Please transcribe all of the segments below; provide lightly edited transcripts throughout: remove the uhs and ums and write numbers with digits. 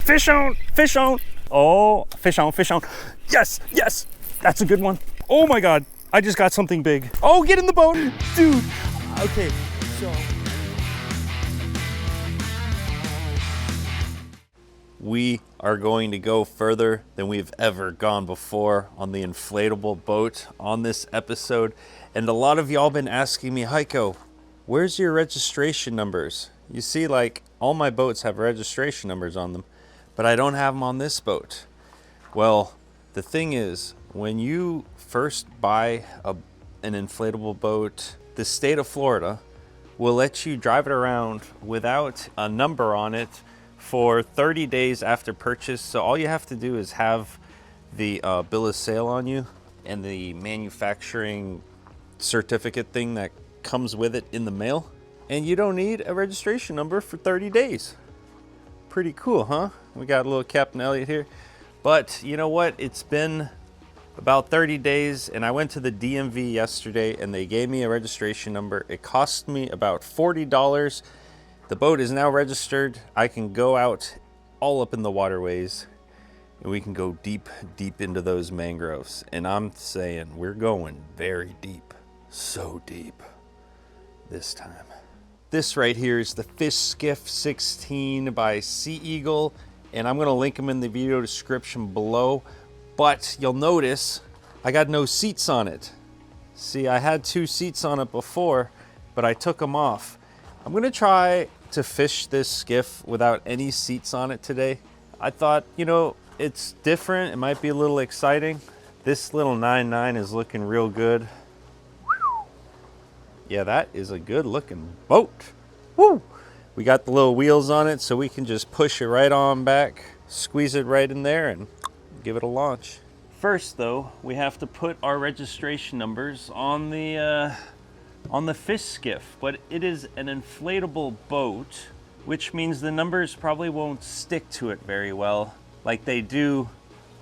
Fish on, fish on. Oh, fish on, fish on. Yes, yes, that's a good one. Oh my God, I just got something big. Oh, get in the boat, dude. Okay, so. We are going to go further than we've ever gone before on the inflatable boat on this episode. And a lot of y'all been asking me, Heiko, where's your registration numbers? You see, like, all my boats have registration numbers on them, but I don't have them on this boat. Well, the thing is, when you first buy an inflatable boat, the state of Florida will let you drive it around without a number on it for 30 days after purchase. So all you have to do is have the bill of sale on you and the manufacturing certificate thing that comes with it in the mail. And you don't need a registration number for 30 days. Pretty cool, huh? We got a little Captain Elliot here. But you know what? It's been about 30 days and I went to the DMV yesterday and they gave me a registration number. It cost me about $40. The boat is now registered. I can go out all up in the waterways and we can go deep, deep into those mangroves. And I'm saying we're going very deep, so deep this time. This right here is the Fish Skiff 16 by Sea Eagle, and I'm gonna link them in the video description below. But you'll notice I got no seats on it. See, I had 2 seats on it before, but I took them off. I'm gonna try to fish this skiff without any seats on it today. I thought, you know, it's different. It might be a little exciting. This little 9.9 is looking real good. Yeah, that is a good looking boat. Woo! We got the little wheels on it so we can just push it right on back, squeeze it right in there and give it a launch. First though, we have to put our registration numbers on the fish skiff, but it is an inflatable boat, which means the numbers probably won't stick to it very well like they do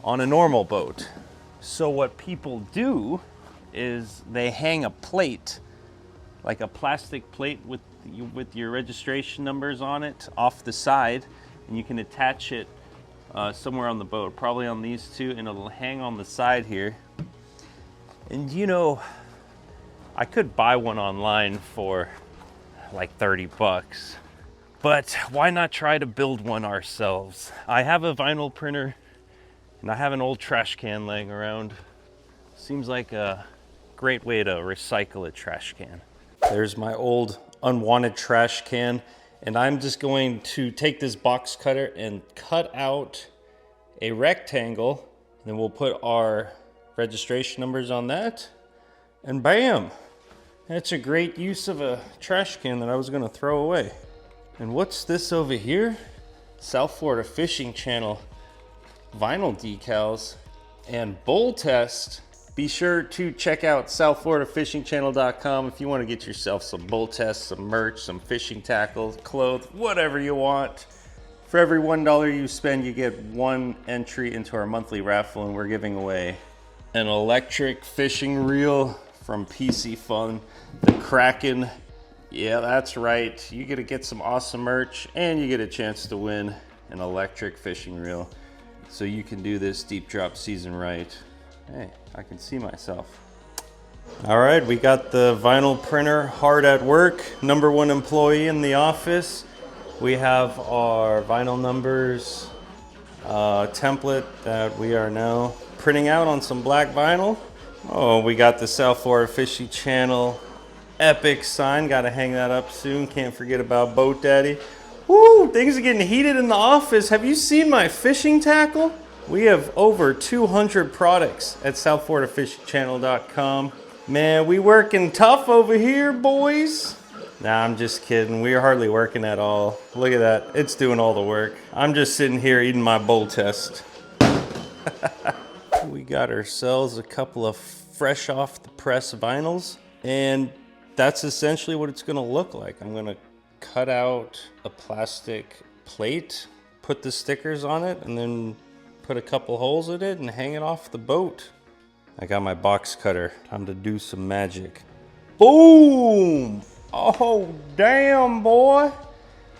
on a normal boat. So what people do is they hang a plate, like a plastic plate with your registration numbers on it off the side, and you can attach it somewhere on the boat, probably on these 2, and it'll hang on the side here. And you know, I could buy one online for like 30 bucks, but why not try to build one ourselves? I have a vinyl printer and I have an old trash can laying around. Seems like a great way to recycle a trash can. There's my old unwanted trash can, and I'm just going to take this box cutter and cut out a rectangle, and then we'll put our registration numbers on that, and bam! That's a great use of a trash can that I was gonna throw away. And what's this over here? South Florida Fishing Channel vinyl decals and bull test. Be sure to check out southfloridafishingchannel.com if you want to get yourself some bull tests, some merch, some fishing tackle, clothes, whatever you want. For every $1 you spend, you get 1 entry into our monthly raffle, and we're giving away an electric fishing reel from PC Fun, the Kraken. Yeah, that's right. You get to get some awesome merch and you get a chance to win an electric fishing reel. So you can do this deep drop season right. Hey, I can see myself. All right, we got the vinyl printer hard at work. #1 employee in the office. We have our vinyl numbers template that we are now printing out on some black vinyl. Oh, we got the South Florida Fishing Channel epic sign. Got to hang that up soon. Can't forget about Boat Daddy. Woo, things are getting heated in the office. Have you seen my fishing tackle? We have over 200 products at southfloridafishingchannel.com. Man, we working tough over here, boys. Nah, I'm just kidding. We are hardly working at all. Look at that. It's doing all the work. I'm just sitting here eating my bull test. We got ourselves a couple of fresh off the press vinyls, and that's essentially what it's gonna look like. I'm gonna cut out a plastic plate, put the stickers on it, and then put a couple holes in it and hang it off the boat. I got my box cutter. Time to do some magic. Boom! Oh, damn, boy.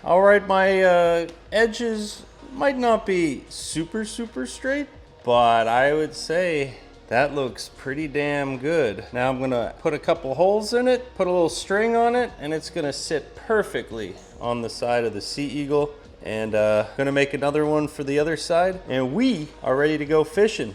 All right, my edges Might not be super straight, but I would say that looks pretty damn good. Now I'm gonna put a couple holes in it, put a little string on it, and it's gonna sit perfectly on the side of the Sea Eagle. And gonna make another one for the other side, and we are ready to go fishing.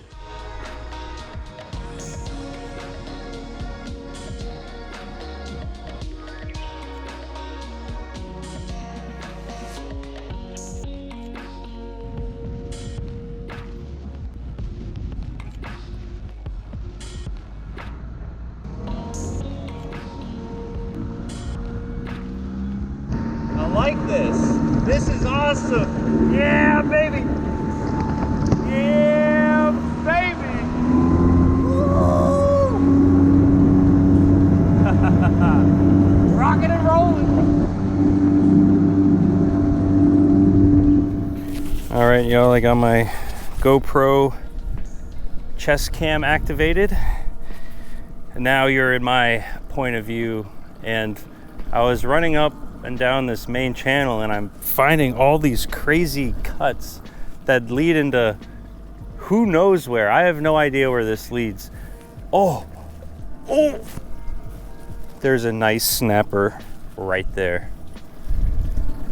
I like this. This is awesome. Yeah, baby. Yeah, baby. Woo! Rocking and rolling. All right, y'all, I got my GoPro chest cam activated. And now you're in my point of view, and I was running up and down this main channel and I'm finding all these crazy cuts that lead into who knows where. I have no idea where this leads. Oh, there's a nice snapper right there.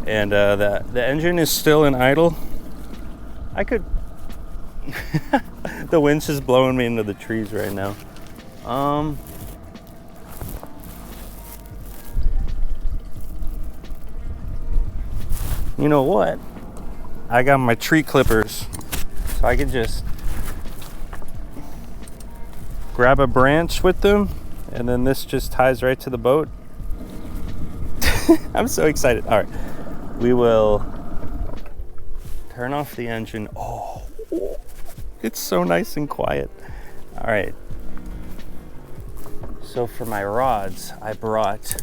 And the engine is still in idle. I could, the wind's just blowing me into the trees right now. You know what? I got my tree clippers, so I can just grab a branch with them, and then this just ties right to the boat. I'm so excited. All right, we will turn off the engine. Oh, it's so nice and quiet. All right. So for my rods, I brought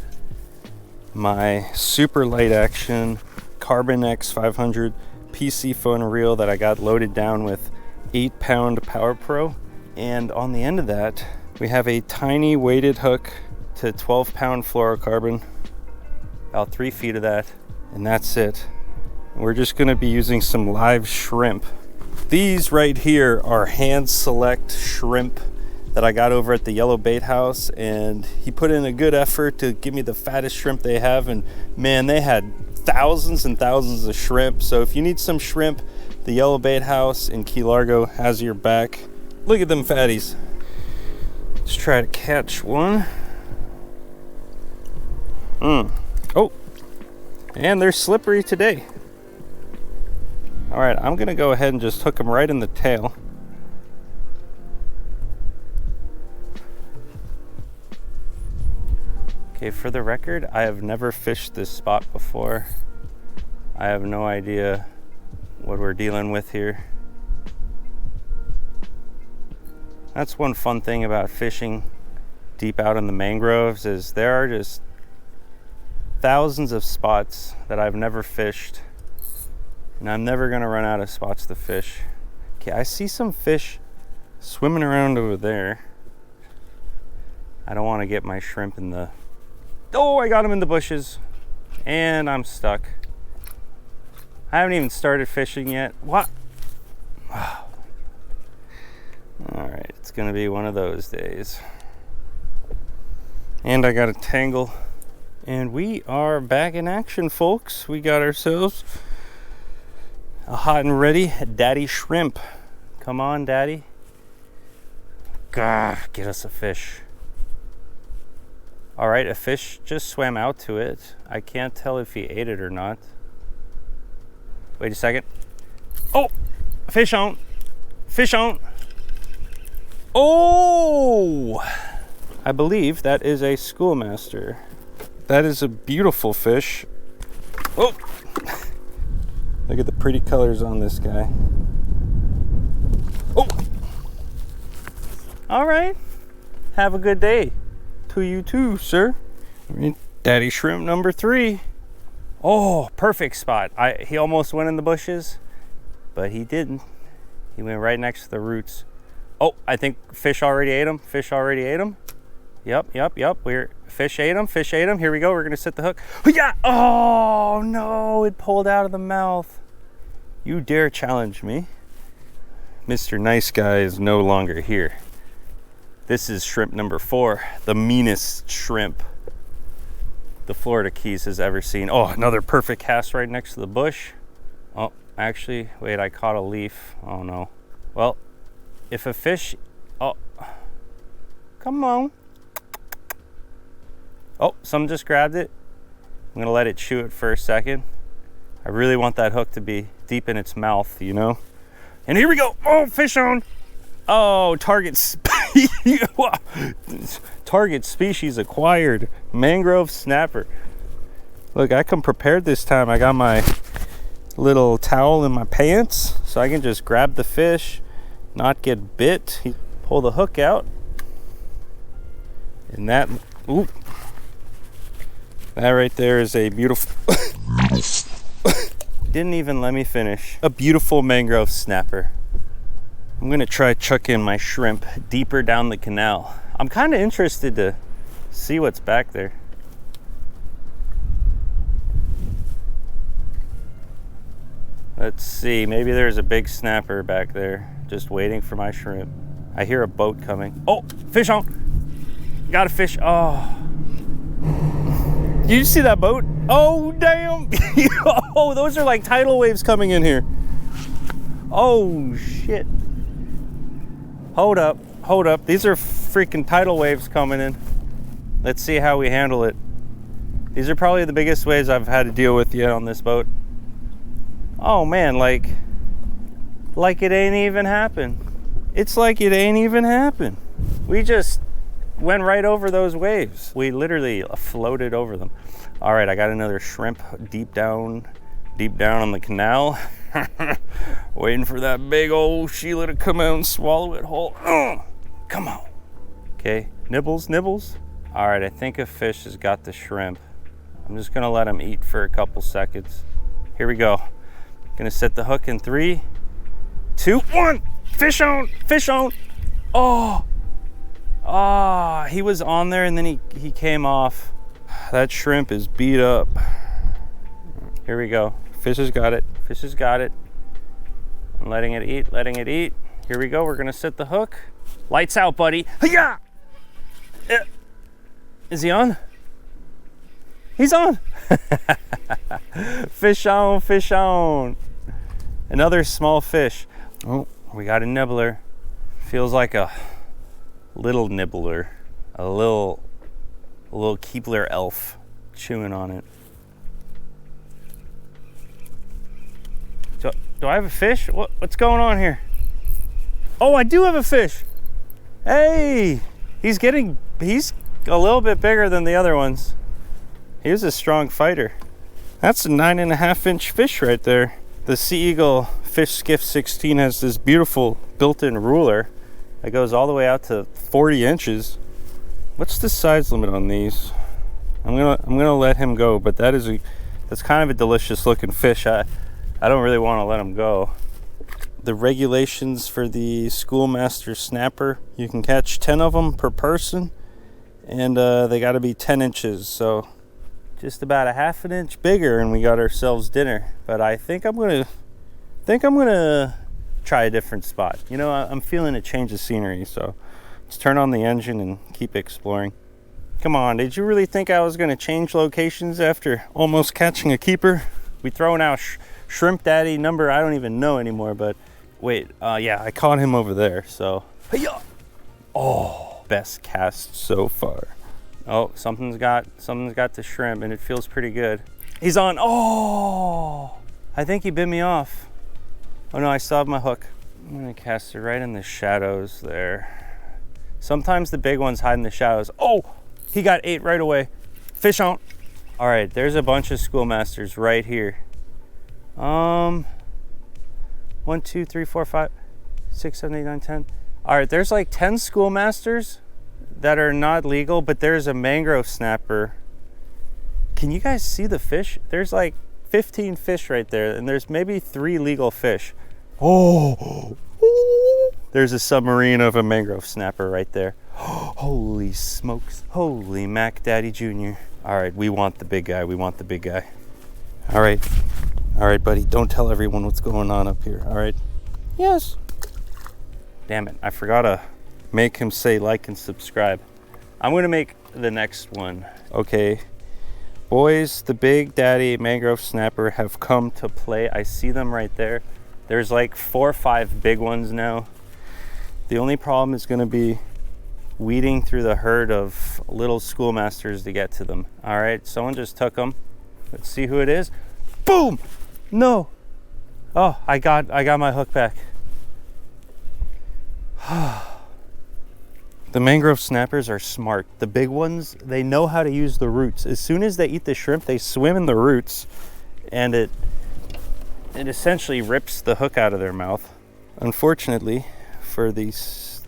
my super light action Carbon X 500 PC phone reel that I got loaded down with 8-pound Power Pro. And on the end of that, we have a tiny weighted hook to 12-pound fluorocarbon, about 3 feet of that, and that's it. We're just gonna be using some live shrimp. These right here are hand select shrimp that I got over at the Yellow Bait House, and he put in a good effort to give me the fattest shrimp they have, and man, they had thousands and thousands of shrimp. So if you need some shrimp, the Yellow Bait House in Key Largo has your back. Look at them fatties. Let's try to catch one. Oh, and they're slippery today. All right, I'm gonna go ahead and just hook them right in the tail. Okay, for the record, I have never fished this spot before. I have no idea what we're dealing with here. That's one fun thing about fishing deep out in the mangroves, is there are just thousands of spots that I've never fished, and I'm never gonna run out of spots to fish. Okay, I see some fish swimming around over there. I don't want to get my shrimp in the... Oh, I got him in the bushes, and I'm stuck. I haven't even started fishing yet. What? Wow. All right, it's gonna be one of those days. And I got a tangle, and we are back in action, folks. We got ourselves a hot and ready daddy shrimp. Come on, daddy. God, get us a fish. All right, a fish just swam out to it. I can't tell if he ate it or not. Wait a second. Oh, fish on. Fish on. Oh, I believe that is a schoolmaster. That is a beautiful fish. Oh, look at the pretty colors on this guy. Oh, all right. Have a good day. To you too, sir. Daddy shrimp number 3. Oh, perfect spot. He almost went in the bushes, but he didn't. He went right next to the roots. Oh, I think fish already ate him. Fish already ate him. Yep. Fish ate him. Fish ate him. Here we go. We're gonna set the hook. Yeah. Oh no! It pulled out of the mouth. You dare challenge me? Mr. Nice Guy is no longer here. This is shrimp number 4, the meanest shrimp the Florida Keys has ever seen. Oh, another perfect cast right next to the bush. Oh, actually, wait, I caught a leaf. Oh no. Well, if a fish, oh, come on. Oh, someone just grabbed it. I'm gonna let it chew it for a second. I really want that hook to be deep in its mouth, you know? And here we go. Oh, fish on. Oh, target species acquired. Mangrove snapper. Look, I come prepared this time. I got my little towel in my pants so I can just grab the fish, not get bit. Pull the hook out. And that, ooh, that right there is a beautiful, didn't even let me finish. A beautiful mangrove snapper. I'm gonna try chucking my shrimp deeper down the canal. I'm kind of interested to see what's back there. Let's see, maybe there's a big snapper back there just waiting for my shrimp. I hear a boat coming. Oh, fish on. Got a fish. Oh. Did you see that boat? Oh, damn. Oh, those are like tidal waves coming in here. Oh, shit. Hold up, hold up. These are freaking tidal waves coming in. Let's see how we handle it. These are probably the biggest waves I've had to deal with yet on this boat. Oh man, like it ain't even happened. It's like it ain't even happened. We just went right over those waves. We literally floated over them. All right, I got another shrimp deep down on the canal. Waiting for that big old Sheila to come out and swallow it whole. Come on. Okay, nibbles, nibbles. All right, I think a fish has got the shrimp. I'm just gonna let him eat for a couple seconds. Here we go. Gonna set the hook in 3, 2, 1. Fish on, fish on. Oh, he was on there and then he came off. That shrimp is beat up. Here we go. Fish has got it. Fish has got it. I'm letting it eat, letting it eat. Here we go. We're gonna set the hook. Lights out, buddy. Hi-ya! Is he on? He's on. Fish on, fish on. Another small fish. Oh, we got a nibbler. Feels like a little nibbler. A little Keebler elf chewing on it. Do I have a fish? What's going on here? Oh, I do have a fish. Hey, he's a little bit bigger than the other ones. He was a strong fighter. That's a 9.5-inch fish right there. The Sea Eagle Fish Skiff 16 has this beautiful built-in ruler that goes all the way out to 40 inches. What's the size limit on these? I'm gonna let him go, but that's kind of a delicious looking fish. I don't really want to let him go. The regulations for the Schoolmaster snapper, you can catch 10 of them per person, and they got to be 10 inches. So just about a half an inch bigger, and we got ourselves dinner. But I think I'm gonna try a different spot. You know, I'm feeling a change of scenery, so let's turn on the engine and keep exploring. Come on, did you really think I was gonna change locations after almost catching a keeper? We throwing out Shrimp Daddy number I don't even know anymore, but wait, yeah, I caught him over there, so. Hi-ya! Oh, best cast so far. Oh, something's got the shrimp, and it feels pretty good. He's on. Oh, I think he bit me off. Oh no, I still have my hook. I'm gonna cast it right in the shadows there. Sometimes the big ones hide in the shadows. Oh, he got 8 right away. Fish on. All right, there's a bunch of schoolmasters right here. 1, 2, 3, 4, 5, 6, 7, 8, 9, 10. All right, there's like 10 schoolmasters that are not legal, but there's a mangrove snapper. Can you guys see the fish? There's like 15 fish right there, and there's maybe 3 legal fish. Oh, there's a submarine of a mangrove snapper right there. Holy smokes. Holy Mac Daddy Jr. All right, we want the big guy. We want the big guy. All right, All right, buddy, don't tell everyone what's going on up here, all right? Yes. Damn it, I forgot to make him say like and subscribe. I'm gonna make the next one. Okay, boys, the Big Daddy mangrove snapper have come to play. I see them right there. There's like 4 or 5 big ones now. The only problem is gonna be weeding through the herd of little schoolmasters to get to them. All right, someone just took them. Let's see who it is. Boom! No. Oh, I got my hook back. The mangrove snappers are smart. The big ones, they know how to use the roots. As soon as they eat the shrimp, they swim in the roots, and it essentially rips the hook out of their mouth. Unfortunately, for the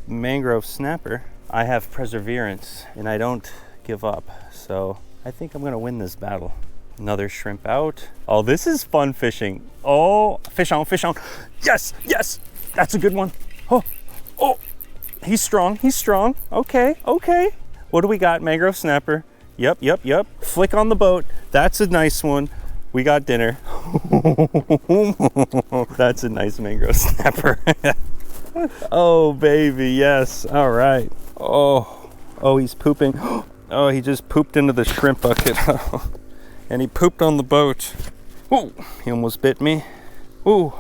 mangrove snapper, I have perseverance and I don't give up. So I think I'm gonna win this battle. Another shrimp out. Oh, this is fun fishing. Oh, fish on, fish on. Yes, yes, that's a good one. Oh, oh, he's strong, he's strong. Okay, okay. What do we got? Mangrove snapper. Yep, yep, yep. Flick on the boat. That's a nice one. We got dinner. That's a nice mangrove snapper. Oh, baby, yes. All right. Oh, oh, he's pooping. Oh, he just pooped into the shrimp bucket. And he pooped on the boat. Ooh, he almost bit me. Ooh.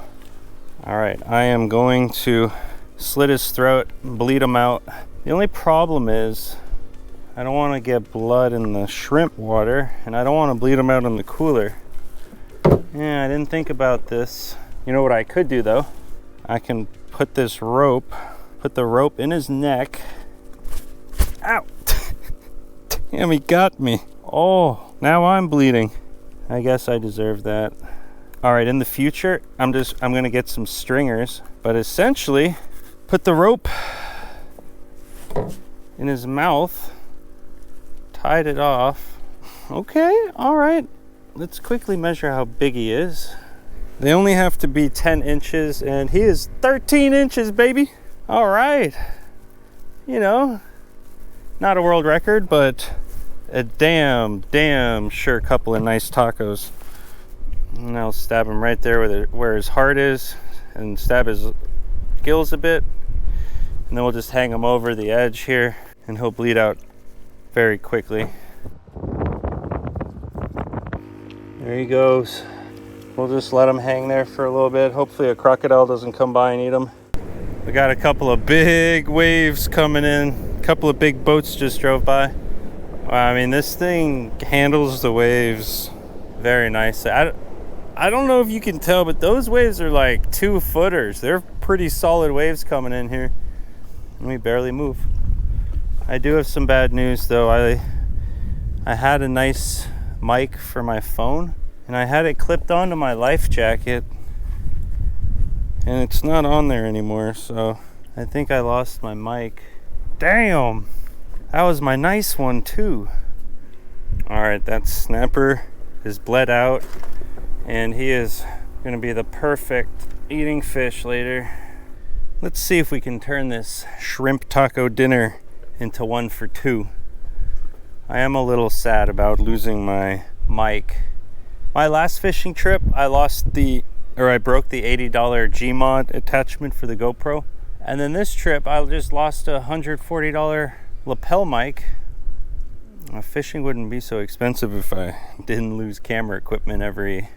All right, I am going to slit his throat, bleed him out. The only problem is I don't want to get blood in the shrimp water, and I don't want to bleed him out in the cooler. Yeah, I didn't think about this. You know what I could do though? I can put the rope in his neck. Ow! Damn, he got me. Oh, now I'm bleeding. I guess I deserve that. All right, in the future, I'm gonna get some stringers, but essentially put the rope in his mouth, tied it off. Okay, all right. Let's quickly measure how big he is. They only have to be 10 inches, and he is 13 inches, baby. All right. You know, not a world record, but a damn sure couple of nice tacos. And I'll stab him right there where his heart is, and stab his gills a bit. And then we'll just hang him over the edge here, and he'll bleed out very quickly. There he goes. We'll just let him hang there for a little bit. Hopefully a crocodile doesn't come by and eat him. We got a couple of big waves coming in. A couple of big boats just drove by. I mean, this thing handles the waves very nicely. I don't know if you can tell, but those waves are like 2-footers. They're pretty solid waves coming in here. And we barely move. I do have some bad news though. I had a nice mic for my phone, and I had it clipped onto my life jacket, and it's not on there anymore, so I think I lost my mic. Damn, that was my nice one too. All right, that snapper is bled out, and he is gonna be the perfect eating fish later. Let's see if we can turn this shrimp taco dinner into one for two. I am a little sad about losing my mic. My last fishing trip, I broke the $80 Gmod attachment for the GoPro. And then this trip, I just lost a $140 lapel mic. Fishing wouldn't be so expensive if I didn't lose camera equipment every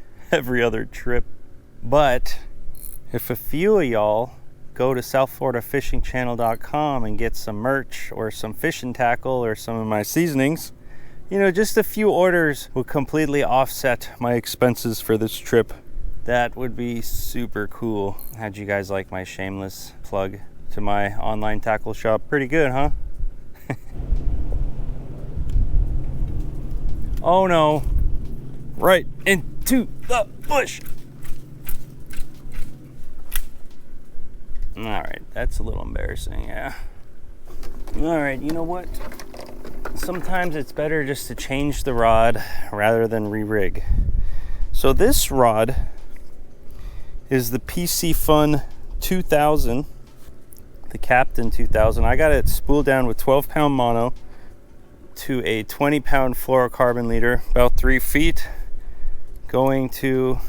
other trip. But if a few of y'all go to southfloridafishingchannel.com and get some merch or some fishing tackle or some of my seasonings, you know, just a few orders will completely offset my expenses for this trip. That would be super cool. How'd you guys like my shameless plug to my online tackle shop? Pretty good, huh? Oh no, right into the bush. All right, that's a little embarrassing, yeah. All right, you know what? Sometimes it's better just to change the rod rather than re-rig. So this rod is the PC Fun 2000, the Captain 2000. I got it spooled down with 12-pound mono to a 20-pound fluorocarbon leader, about 3 feet, going to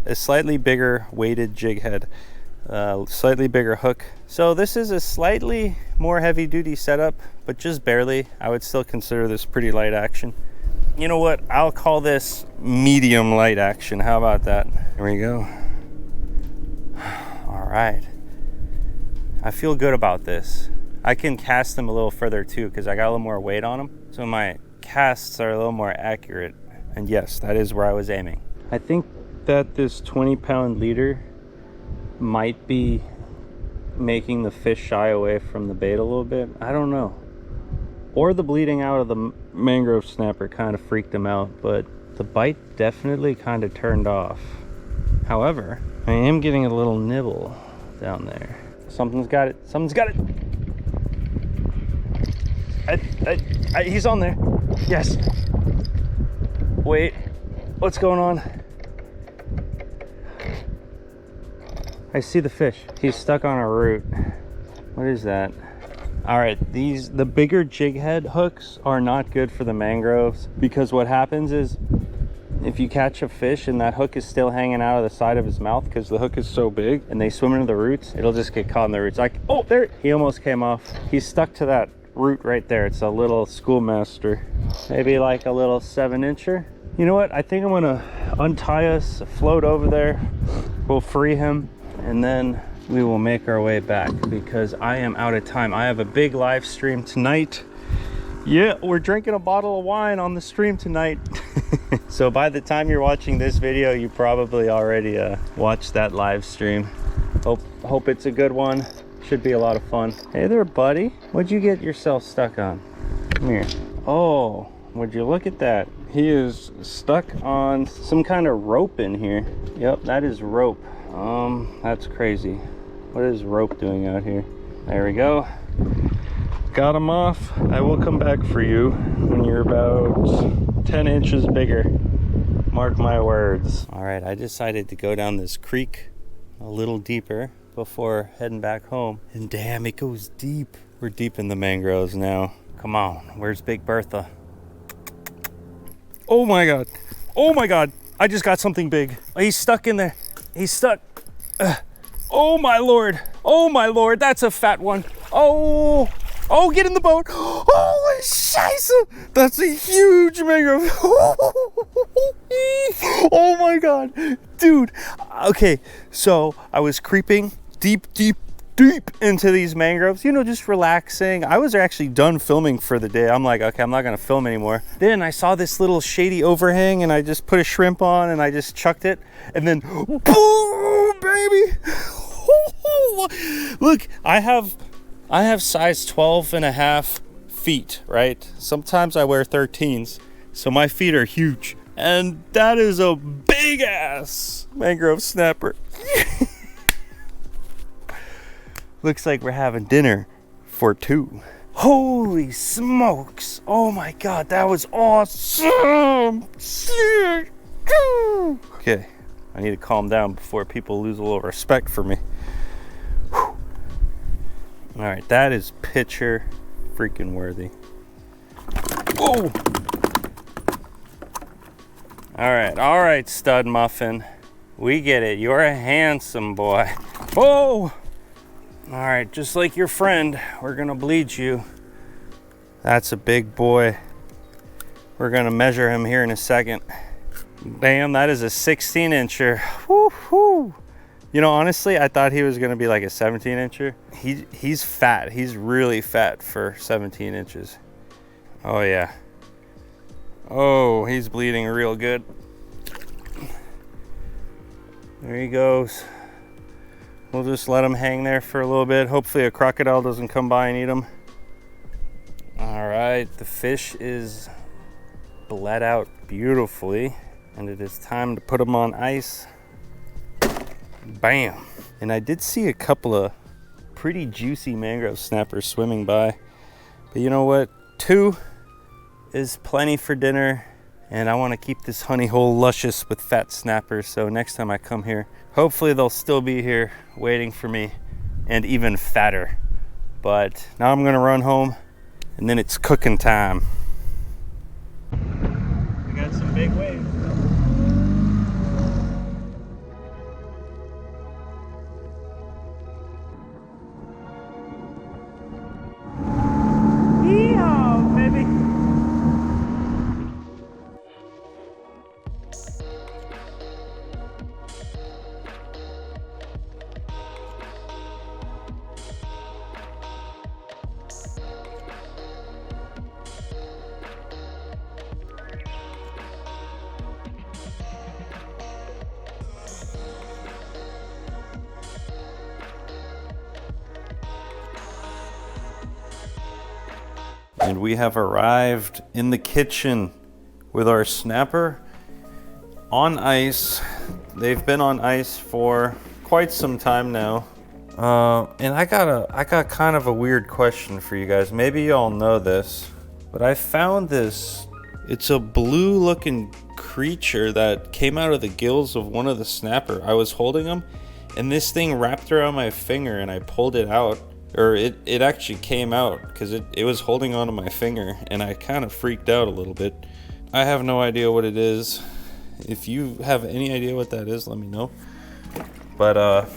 a slightly bigger weighted jig head, slightly bigger hook. So this is a slightly more heavy duty setup, but just barely. I would still consider this pretty light action. You know what? I'll call this medium light action. How about that? Here we go. All right. I feel good about this. I can cast them a little further too because I got a little more weight on them. So my casts are a little more accurate. And yes, that is where I was aiming. I think that this 20-pound leader might be making the fish shy away from the bait a little bit. I don't know. Or the bleeding out of the mangrove snapper kind of freaked him out, but the bite definitely kind of turned off. However, I am getting a little nibble down there. Something's got it. Something's got it. He's on there. Yes. Wait. What's going on? I see the fish. He's stuck on a root. What is that? All right, the bigger jig head hooks are not good for the mangroves, because what happens is if you catch a fish and that hook is still hanging out of the side of his mouth because the hook is so big and they swim into the roots, it'll just get caught in the roots. Like, oh, there, he almost came off. He's stuck to that root right there. It's a little schoolmaster, maybe like a little 7-incher. You know what? I think I'm gonna untie us, float over there. We'll free him and then we will make our way back because I am out of time. I have a big live stream tonight. Yeah, we're drinking a bottle of wine on the stream tonight. So by the time you're watching this video, you probably already watched that live stream. Hope it's a good one. Should be a lot of fun. Hey there, buddy. What'd you get yourself stuck on? Come here. Oh, would you look at that? He is stuck on some kind of rope in here. Yep, that is rope. That's crazy. What is rope doing out here? There we go. Got him off. I will come back for you when you're about 10 inches bigger. Mark my words. All right, I decided to go down this creek a little deeper before heading back home. And damn, it goes deep. We're deep in the mangroves now. Come on, where's Big Bertha? Oh my God. Oh my God. I just got something big. He's stuck in there. He's stuck. Oh my Lord. Oh my Lord. That's a fat one. Oh, get in the boat. Holy scheisse. That's a huge mangrove. Oh my God. Dude. Okay. So I was creeping deep into these mangroves, you know, just relaxing. I was actually done filming for the day. I'm like, okay, I'm not gonna film anymore. Then I saw this little shady overhang and I just put a shrimp on and I just chucked it and then boom, baby. Look, I have size 12.5 feet, right? Sometimes I wear 13s, so my feet are huge. And that is a big ass mangrove snapper. Looks like we're having dinner for two. Holy smokes. Oh my God, that was awesome. Okay, I need to calm down before people lose a little respect for me. Whew. All right, that is picture freaking worthy. Whoa. All right, stud muffin. We get it, you're a handsome boy. Oh. All right, just like your friend, we're gonna bleed you. That's a big boy. We're gonna measure him here in a second. Damn, that is a 16-incher. Woo-hoo. You know, honestly, I thought he was gonna be like a 17-incher. He's fat. He's really fat for 17 inches. Oh yeah. Oh, he's bleeding real good. There he goes. We'll just let him hang there for a little bit. Hopefully a crocodile doesn't come by and eat him. All right, the fish is bled out beautifully and it is time to put him on ice. Bam. And I did see a couple of pretty juicy mangrove snappers swimming by. But you know what? 2 is plenty for dinner. And I want to keep this honey hole luscious with fat snappers. So next time I come here, hopefully they'll still be here waiting for me and even fatter. But now I'm gonna run home and then it's cooking time. We got some big waves. And we have arrived in the kitchen with our snapper on ice. They've been on ice for quite some time now. And I got kind of a weird question for you guys. Maybe you all know this, but I found this. It's a blue looking creature that came out of the gills of one of the snapper. I was holding them, and this thing wrapped around my finger, and I pulled it out. Or it actually came out because it was holding onto my finger, and I kind of freaked out a little bit. I have no idea what it is. If you have any idea what that is, let me know. But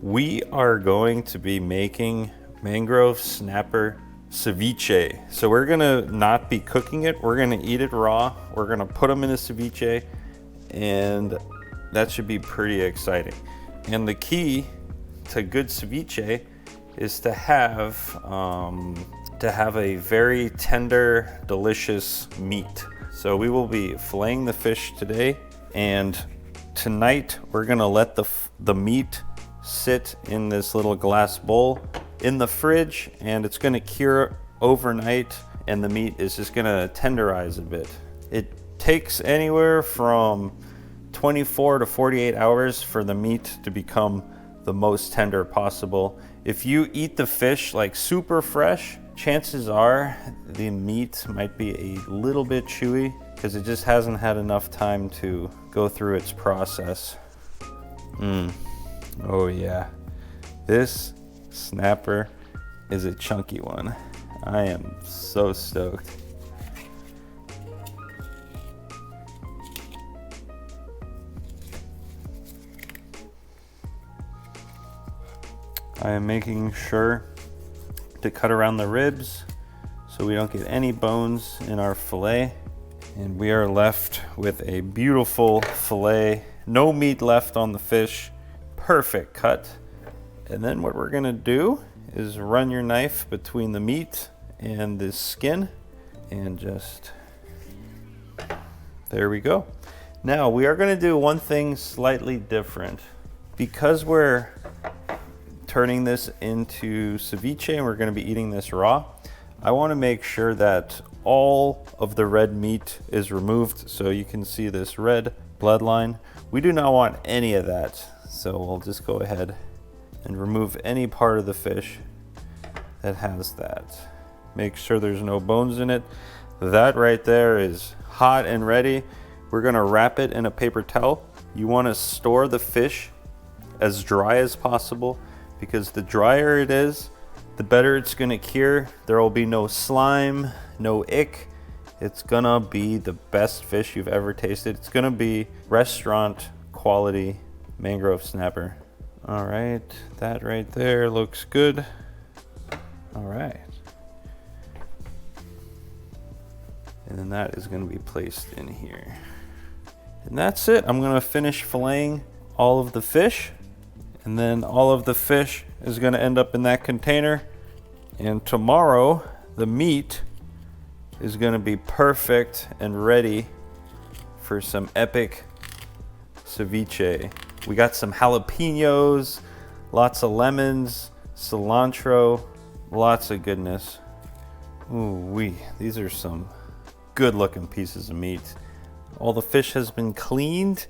we are going to be making mangrove snapper ceviche. So we're gonna not be cooking it. We're gonna eat it raw. We're gonna put them in a ceviche, and that should be pretty exciting. And the key to good ceviche is to have a very tender, delicious meat. So we will be filleting the fish today, and tonight we're gonna let the meat sit in this little glass bowl in the fridge, and it's gonna cure overnight, and the meat is just gonna tenderize a bit. It takes anywhere from 24 to 48 hours for the meat to become the most tender possible. If you eat the fish like super fresh, chances are the meat might be a little bit chewy because it just hasn't had enough time to go through its process. Oh yeah, this snapper is a chunky one. I am so stoked. I am making sure to cut around the ribs so we don't get any bones in our fillet. And we are left with a beautiful fillet. No meat left on the fish. Perfect cut. And then what we're gonna do is run your knife between the meat and the skin, and just, there we go. Now we are gonna do one thing slightly different. Because we're turning this into ceviche and we're going to be eating this raw, I want to make sure that all of the red meat is removed. So you can see this red bloodline. We do not want any of that. So we'll just go ahead and remove any part of the fish that has that. Make sure there's no bones in it. That right there is hot and ready. We're going to wrap it in a paper towel. You want to store the fish as dry as possible, because the drier it is, the better it's gonna cure. There will be no slime, no ick. It's gonna be the best fish you've ever tasted. It's gonna be restaurant quality mangrove snapper. All right, that right there looks good. All right. And then that is gonna be placed in here. And that's it. I'm gonna finish filleting all of the fish. And then all of the fish is going to end up in that container. And tomorrow, the meat is going to be perfect and ready for some epic ceviche. We got some jalapenos, lots of lemons, cilantro, lots of goodness. Ooh-wee, these are some good looking pieces of meat. All the fish has been cleaned.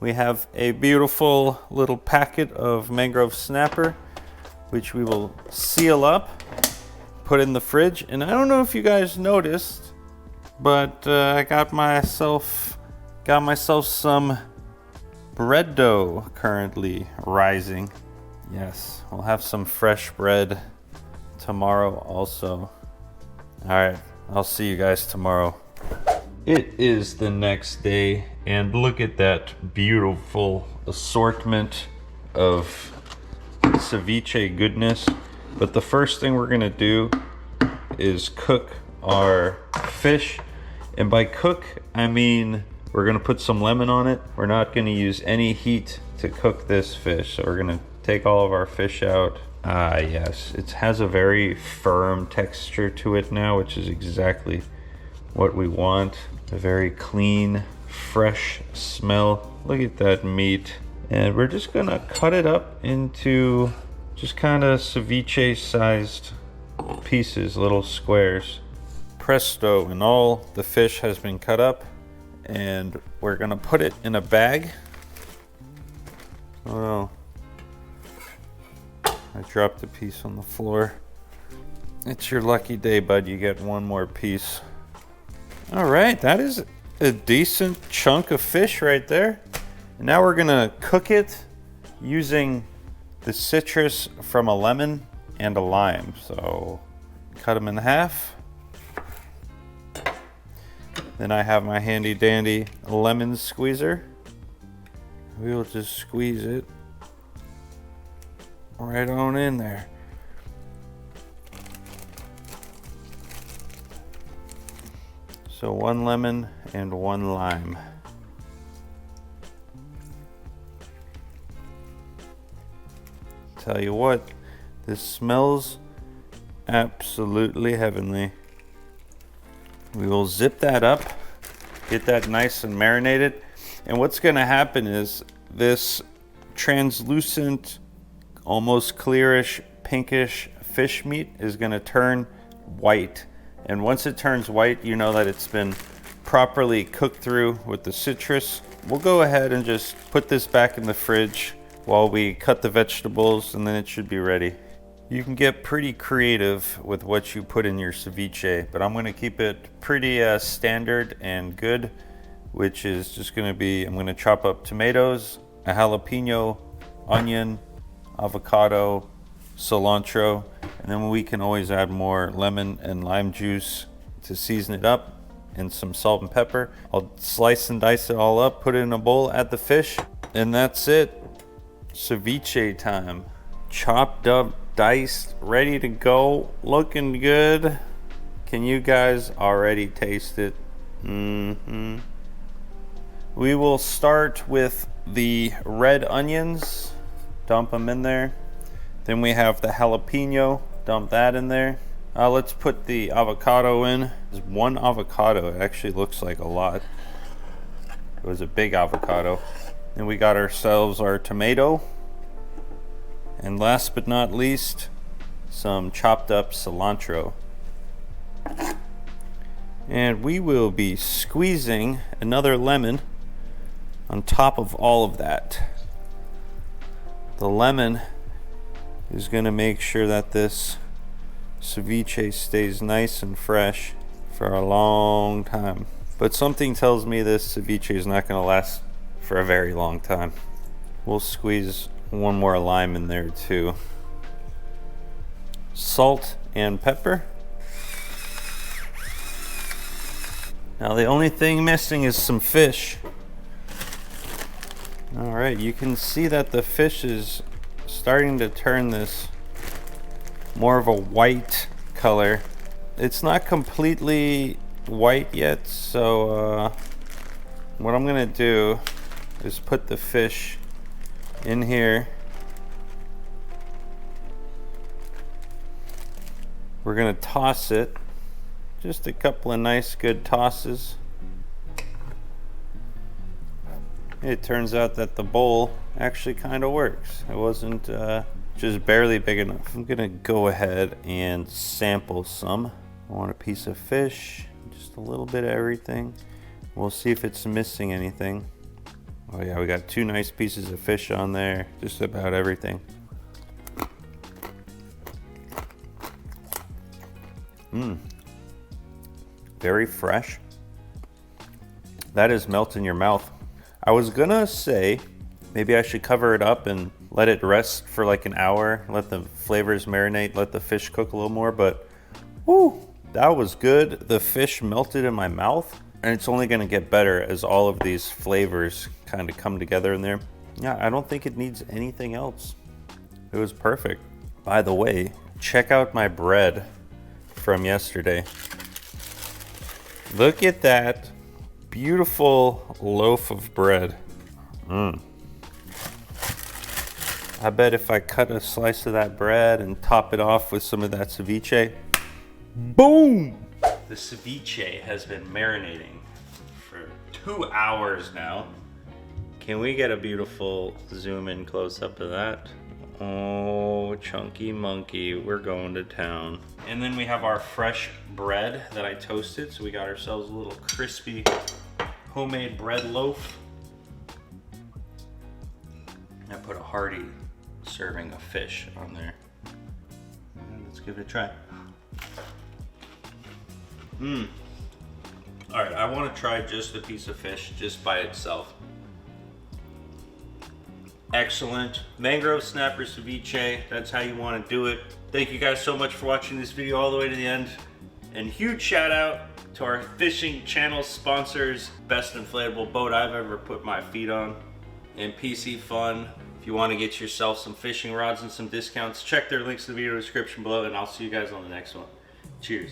We have a beautiful little packet of mangrove snapper, which we will seal up, put in the fridge. And I don't know if you guys noticed, but I got myself some bread dough currently rising. Yes, we'll have some fresh bread tomorrow also. All right, I'll see you guys tomorrow. It is the next day, and look at that beautiful assortment of ceviche goodness. But the first thing we're gonna do is cook our fish. And by cook, I mean we're gonna put some lemon on it. We're not gonna use any heat to cook this fish. So we're gonna take all of our fish out. Ah, yes, it has a very firm texture to it now, which is exactly what we want. A very clean, fresh smell. Look at that meat. And we're just gonna cut it up into just kind of ceviche sized pieces, little squares. presto, and all the fish has been cut up, and we're gonna put it in a bag. Oh, I dropped a piece on the floor. It's your lucky day, bud. You get one more piece. All right, that is a decent chunk of fish right there. And now we're gonna cook it using the citrus from a lemon and a lime. So cut them in half. Then I have my handy dandy lemon squeezer. We will just squeeze it right on in there. So 1 lemon and 1 lime. Tell you what, this smells absolutely heavenly. We will zip that up, get that nice and marinated. And what's gonna happen is this translucent, almost clearish, pinkish fish meat is gonna turn white. And once it turns white, you know that it's been properly cooked through with the citrus. We'll go ahead and just put this back in the fridge while we cut the vegetables, and then it should be ready. You can get pretty creative with what you put in your ceviche, but I'm gonna keep it pretty standard and good, which is just gonna be, I'm gonna chop up tomatoes, a jalapeno, onion, avocado, cilantro, and then we can always add more lemon and lime juice to season it up, and some salt and pepper. I'll slice and dice it all up, put it in a bowl, add the fish, and that's it. Ceviche time. Chopped up, diced, ready to go, looking good. Can you guys already taste it? We will start with the red onions, dump them in there. Then we have the jalapeno, dump that in there. Let's put the avocado in. There's 1 avocado, it actually looks like a lot. It was a big avocado. Then we got ourselves our tomato. And last but not least, some chopped up cilantro. And we will be squeezing another lemon on top of all of that. The lemon is going to make sure that this ceviche stays nice and fresh for a long time. But something tells me this ceviche is not going to last for a very long time. We'll squeeze 1 more lime in there too. Salt and pepper. Now the only thing missing is some fish. All right, you can see that the fish is starting to turn this more of a white color. It's not completely white yet, so what I'm gonna do is put the fish in here. We're gonna toss it, just a couple of nice good tosses. It turns out that the bowl actually kind of works. It wasn't just barely big enough. I'm gonna go ahead and sample some. I want a piece of fish, just a little bit of everything. We'll see if it's missing anything. Oh yeah, we got 2 nice pieces of fish on there, just about everything. Very fresh. That is melt in your mouth. I was gonna say maybe I should cover it up and let it rest for like an hour, let the flavors marinate, let the fish cook a little more, but whoo, that was good. The fish melted in my mouth, and it's only gonna get better as all of these flavors kind of come together in there. Yeah, I don't think it needs anything else. It was perfect. By the way, check out my bread from yesterday. Look at that beautiful loaf of bread. I bet if I cut a slice of that bread and top it off with some of that ceviche, boom! The ceviche has been marinating for 2 hours now. Can we get a beautiful zoom in close up of that? Oh, chunky monkey, we're going to town. And then we have our fresh bread that I toasted. So we got ourselves a little crispy homemade bread loaf. I put a hearty serving of fish on there. Let's give it a try. All right, I want to try just a piece of fish just by itself. Excellent. Mangrove snapper ceviche, that's how you want to do it. Thank you guys so much for watching this video all the way to the end. And huge shout out to our fishing channel sponsors, best inflatable boat I've ever put my feet on, and PC Fun. If you want to get yourself some fishing rods and some discounts, check their links in the video description below, and I'll see you guys on the next one. Cheers.